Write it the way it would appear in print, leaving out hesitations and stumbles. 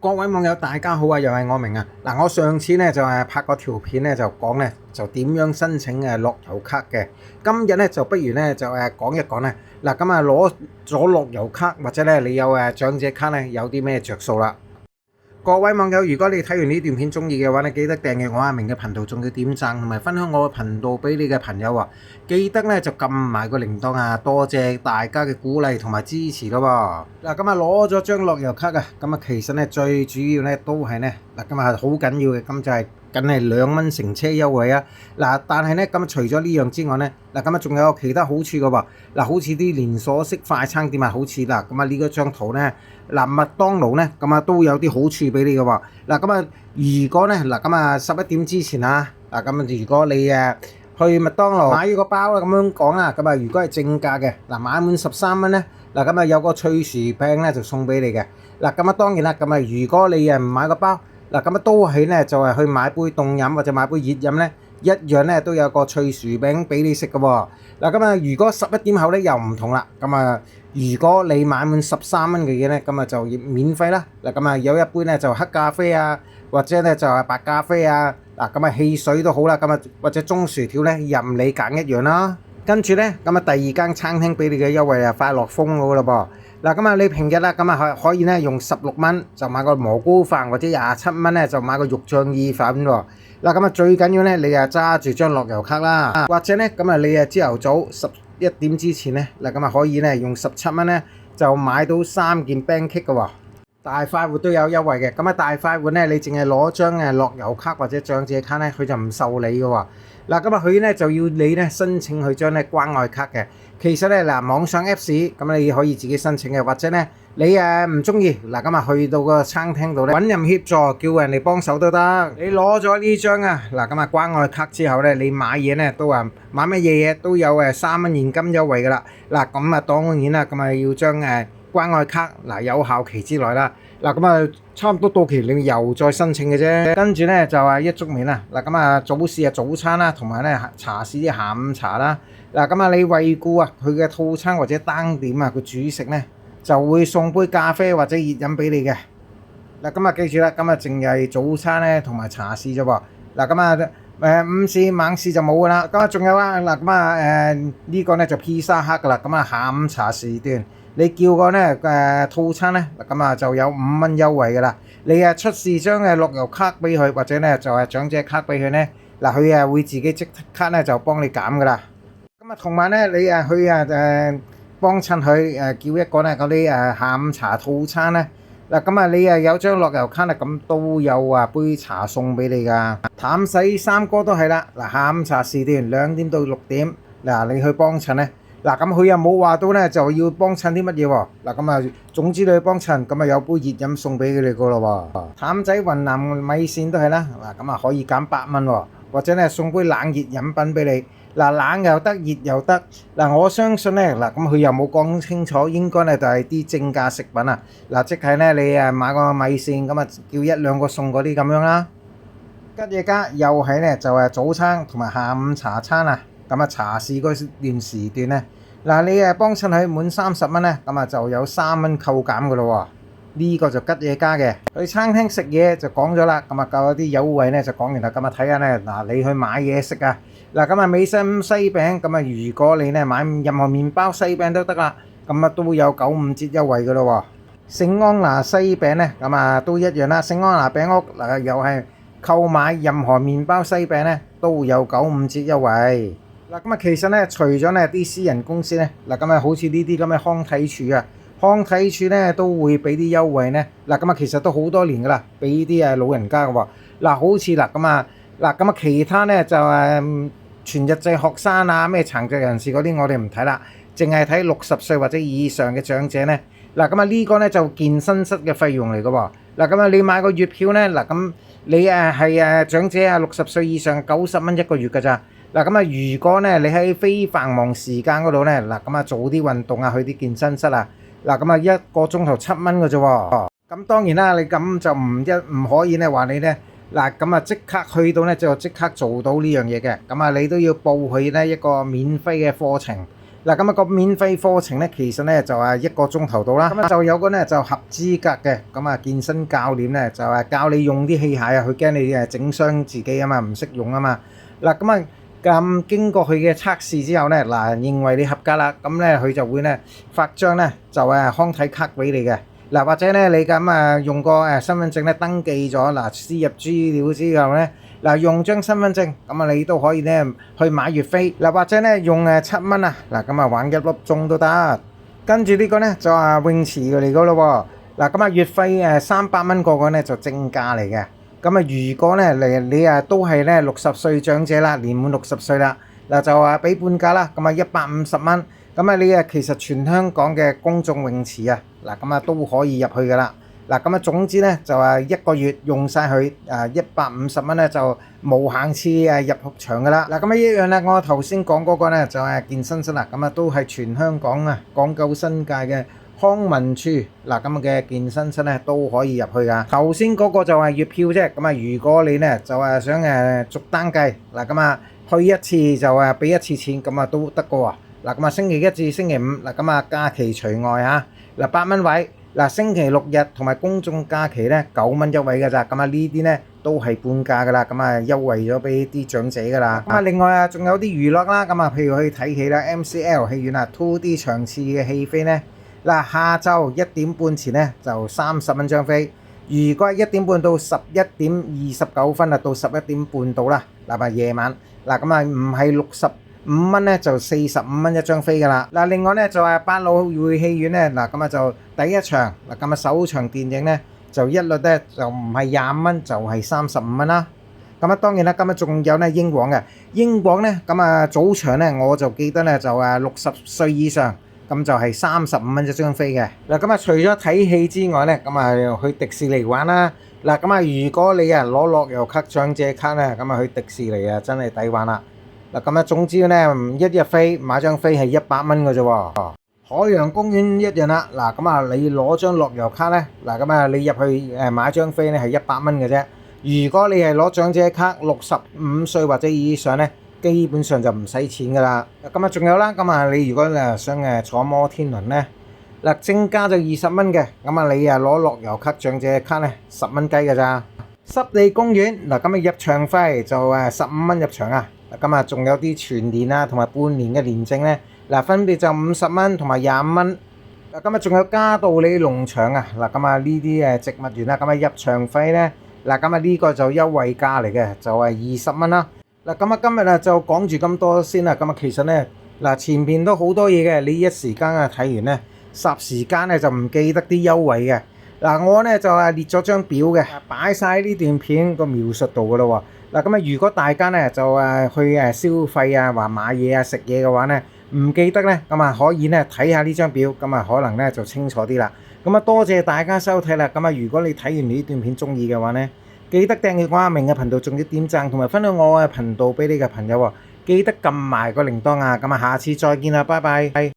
各位網友大家好啊，又係我明啊。嗱，我上次咧就係拍過條片咧，就講咧就點樣申請樂悠卡嘅。今日咧就不如咧就講一講咧。嗱，咁啊攞咗樂悠卡或者咧你有長者卡咧，有啲咩着數啦？各位網友，如果你睇完呢段片中意嘅話咧，記得訂閱我阿明嘅頻道，仲要點讚同埋分享我嘅頻道俾你嘅朋友啊！記得咧就撳埋個鈴鐺啊！多謝大家嘅鼓勵同埋支持咯喎！嗱，咁啊攞咗張樂悠卡啊，咁啊其實咧最主要咧都係咧嗱，咁啊好緊要嘅，咁就係梗係2蚊乘車優惠啊！嗱，但係咧咁除咗呢樣之外咧，嗱咁啊仲有其他好處嘅喎，嗱好似啲連鎖式快餐店啊，好似嗱咁啊呢個張圖咧。嗱，麥當勞咧咁啊都有啲好處俾你嘅喎。嗱咁啊，如果咧嗱咁啊11點之前啊，嗱咁啊如果你去麥當勞買呢個包啦，咁樣講啊，咁啊如果係正價嘅，嗱買滿13蚊咧，嗱咁啊有個脆薯餅咧就送俾你嘅。嗱咁啊當然啦，咁啊如果你唔買個包，嗱咁啊都係咧就係去買杯凍飲或者買杯熱飲咧，一樣咧都有個脆薯餅俾你食嘅喎。嗱咁啊如果11點後咧又唔同啦，咁啊如果你買滿13蚊嘅嘢咧，咁啊就免費啦。嗱咁啊有一杯咧就黑咖啡啊，或者咧就係白咖啡啊，嗱咁啊汽水都好啦，咁啊或者中薯條咧任你揀一樣啦。跟住咧咁啊第二間餐廳俾你嘅優惠啊快樂風嗰個嘞噃。嗱咁啊你平日啦咁啊可以咧用16蚊就買個蘑菇飯，或者27蚊咧就買個肉醬意粉喎。嗱咁啊最緊要咧你揸住張樂悠卡啦，或者咧咁啊你朝頭早11點之前咧，嗱咁啊可以咧用17蚊咧就買到3件 pancake 嘅喎。大快活都有優惠嘅，咁啊大快活咧你淨係攞張樂悠卡或者長者卡咧，佢就唔受理嘅喎。嗱咁啊佢咧就要你咧申請佢張咧關愛卡嘅。其實咧嗱網上 Apps 咁你可以自己申請嘅，或者咧你唔中意嗱咁啊去到個餐廳度咧揾人協助，叫人哋幫手都得。你攞咗呢張嗱咁啊關愛卡之後咧，你買嘢咧都買乜嘢都有3蚊現金優惠噶啦。嗱咁啊當然啦，咁啊要將關愛卡嗱有效期之內啦，嗱咁啊差唔多到期你又再申請嘅啫。跟住咧就一粥麵啦，嗱咁啊早市早餐啦，同埋咧茶市啲下午茶啦。嗱咁啊你惠顧佢嘅套餐或者單點佢主食咧就會送杯咖啡或者熱飲俾你嘅。嗱咁啊記住啦，咁啊淨係早餐咧同埋茶市啫喎。嗱咁啊午市晚市就冇噶啦。咁啊仲有嗱咁啊呢個咧就披薩克噶啦。咁啊下午茶時段你叫個咧套餐咧，咁啊就有5蚊優惠噶啦。你出示張樂悠卡俾佢，或者咧就長者卡俾佢咧，嗱佢會自己即刻咧就幫你減噶啦。咁啊同埋咧你去幫襯佢叫一個咧嗰啲下午茶套餐咧，嗱咁啊你有張樂悠卡啦，咁都有杯茶送俾你噶。淡洗三哥都係啦，嗱下午茶時段2點到6點，嗱你去幫襯咧。嗱咁佢又冇話到咧就要幫襯啲乜嘢喎。嗱咁啊總之你去幫襯，咁啊有杯熱飲送俾佢哋個咯喎。淡仔雲南米線都係啦，嗱咁啊可以減8蚊喎，或者咧送杯冷熱飲品俾你。嗱冷又得，熱又得。嗱我相信咧，嗱咁佢又冇講清楚，應該咧就係啲正價食品啊。嗱即係咧你買個米線咁啊，叫1-2個送嗰啲咁樣啦。吉野家又係咧就早餐同埋下午茶餐啊。咁啊茶市嗰段時段咧，嗱你幫襯佢滿30蚊咧，咁啊就有3蚊扣減噶咯喎。呢個就吉野家嘅。去餐廳食嘢就講咗啦，咁啊夠有啲優惠咧就講完啦。咁啊睇下咧嗱，你去買嘢食啊，嗱咁啊美心西餅，咁啊如果你咧買任何麵包西餅都得啦，咁啊都有95折優惠噶咯喎。聖安娜西餅咧，咁啊都一樣啦。聖安娜餅屋嗱又係購買任何麵包西餅咧都有95折優惠。嗱咁啊，其實咧，除咗咧啲私人公司咧，嗱咁啊，好似呢啲咁嘅康體處啊，康體處咧都會俾啲優惠咧。嗱咁啊，其實都好多年噶啦，俾啲老人家嘅喎。嗱，好似嗱咁啊，其他咧就全日制學生啊，咩殘疾人士嗰啲，我哋唔睇啦，淨係睇60歲或者以上嘅長者咧。嗱咁啊，呢個咧就健身室嘅費用嚟嘅喎。嗱咁啊，你買個月票咧，嗱咁你係長者60歲以上90蚊一個月㗎咋。嗱咁啊，如果咧你喺非繁忙時間嗰度咧，嗱咁啊做啲運動啊，去啲健身室啊，嗱咁啊1個鐘頭7蚊嘅啫喎。咁當然啦，你咁就唔可以咧話你咧，嗱咁啊即刻去到咧就即刻做到呢樣嘢嘅。咁啊你都要報佢咧一個免費嘅課程。嗱，咁啊個免費課程咧，其實咧就係1個鐘頭到啦。咁啊就有個咧就合資格嘅咁啊健身教練咧，就係教你用啲器械啊，佢驚你整傷自己啊嘛，唔識用啊嘛。嗱，咁啊咁經過佢嘅測試之後咧，嗱認為你合格啦，咁咧佢就會咧發張咧就康體卡俾你嘅。嗱，或者咧你咁用個身份證咧登記咗，嗱輸入資料之後咧，嗱用張身份證咁啊你都可以咧去買月飛，嗱或者咧用7蚊啊，嗱咁啊玩1粒鐘都得。跟住呢個咧就泳池嚟噶咯喎，嗱咁啊月費300蚊個咧就正價嚟嘅。咁啊如果咧你都係咧60歲長者啦，年滿60歲啦，嗱就俾半價啦，咁啊150蚊。咁啊你其實全香港嘅公眾泳池啊，嗱咁啊都可以入去噶啦。嗱咁啊總之咧就1個月用晒佢150蚊咧就無限次入場噶啦。嗱咁啊一樣咧，我頭先講嗰個咧就係健身室啦，咁啊都係全香港港九新界嘅康文署嗱咁嘅健身室咧都可以入去噶。頭先嗰個就係月票啫，咁啊如果你咧就想逐單計，嗱咁啊去一次就俾一次錢，咁啊都得噶喎。嗱咁啊星期1至星期5，嗱咁啊假期除外嚇，嗱8蚊位，嗱星期6日同埋公眾假期咧9蚊一位㗎咋，咁啊呢啲咧都係半價㗎啦，咁啊優惠咗俾啲長者㗎啦。咁啊另外仲有啲娛樂啦，咁啊譬如去睇戲啦 ，MCL 戲院2D 場次嘅戲飛咧，嗱下晝1點半前咧就30蚊張飛，如果係1點半到11點29分到11點半到啦，嗱夜晚，嗱咁啊唔係65蚊咧就45蚊一張飛㗎啦。嗱另外咧就係百老匯戲院咧，嗱咁啊就第一場，嗱咁啊首場電影咧就一律咧就唔係25蚊就係35蚊啦。咁啊當然啦，今日仲有咧英皇嘅，英皇咧咁啊早場咧我就記得咧就60歲以上，咁就係35蚊一張飛嘅。嗱咁啊除咗睇戲之外咧，咁啊去迪士尼玩啦。嗱咁啊如果你攞樂悠卡長者卡咧，咁啊去迪士尼真係抵玩啦。嗱咁啊總之咧一日飛買張飛係100蚊嘅啫喎。海洋公園一樣啦，嗱咁啊你攞張樂悠卡咧，嗱咁啊你入去買張飛咧係100蚊嘅啫。如果你係攞長者卡65歲或者以上咧，基本上就唔使錢噶啦。咁啊仲有啦，咁啊你如果想坐摩天輪咧，嗱正價就20蚊嘅，咁啊你攞樂悠卡長者卡咧10蚊雞㗎咋。濕地公園嗱咁啊入場費就15蚊入場啊，咁啊仲有啲全年同埋半年嘅年證咧，嗱分別就50蚊同埋25蚊。嗱咁啊仲有嘉道理農場啊，嗱咁啊呢啲植物園啦，咁啊入場費咧，嗱咁啊呢個就優惠價嚟嘅，就係20蚊啦。嗱咁啊今日就講住咁多先啦。咁啊其實咧嗱前邊都好多嘢嘅，你一時間睇完咧，霎時間咧就唔記得啲優惠嘅。嗱我咧就列咗張表嘅，擺晒呢段片個描述度噶咯喎。嗱咁啊如果大家咧就去消費話買嘢食嘢嘅話咧，唔記得咧，咁啊可以咧睇下呢張表，咁啊可能咧就清楚啲啦。咁啊多謝大家收睇啦。咁啊如果你睇完呢段片中意嘅話咧，記得訂閱我阿明嘅頻道，仲要點讚同埋分享我嘅頻道俾你嘅朋友喎。記得撳埋個鈴鐺啊。咁啊下次再見啦，拜拜。